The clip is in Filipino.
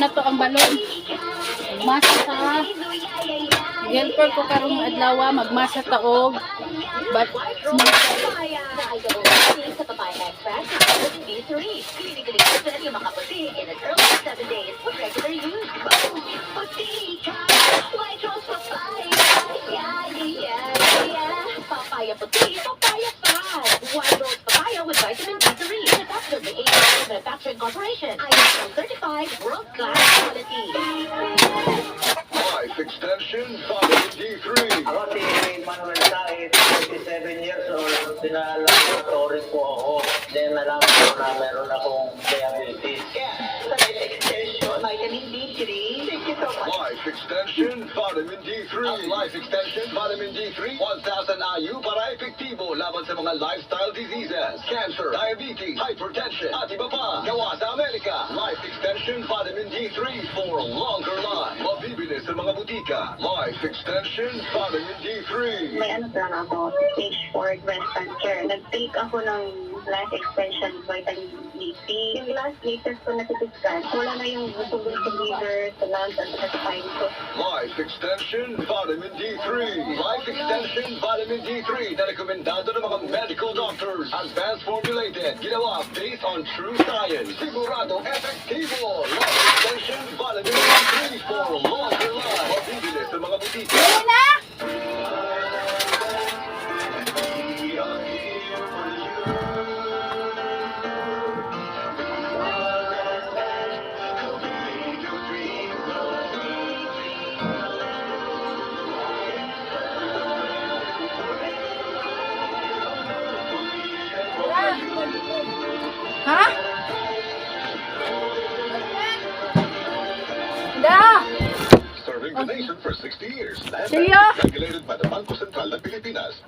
na to ang balon. Magmasa ta. Helper ko karong adlaw magmasa ta og but Papaya puti, papaya fat. White rose papaya with vitamin D3. Manufactured by A. Manufacturing Corporation. ISO certified world-class quality. Life Extension Vitamin D3. Ako si Manuel Said, 27 years old. Pinalaboratory po ako. Then nalaman ko na meron akong diabetes. Kaya sa life extension, vitamin D3. Thank you so much. Life Extension Vitamin D3. Ang Life Extension Vitamin D3, 1,000 IU para epektibo laban sa mga lifestyle diseases, cancer, diabetes, hypertension, at iba pa. Gawa sa Amerika. Life Extension Vitamin D3 for longer life. Mabibili sa mga butika. Life Extension Vitamin D3. May ano lang ako, stage 4 breast cancer. Nag-take ako ng life extension vitamin D3. Yung latest ko na titiskan, wala na yung tubig sa liver, sa lungs, at sa spine ko. Life Extension Vitamin D3. Life Extension Vitamin D3 na rekomendado ng mga medical doctors. Advanced formulated. Ginawa based on true science. Sigurado efektibo. Life Extension Vitamin D3 for longer life. Mabibili sa mga butika. ha? Da! Serving the nation for 60 years. Silyo! Regulated by the Bangko Sentral ng Pilipinas.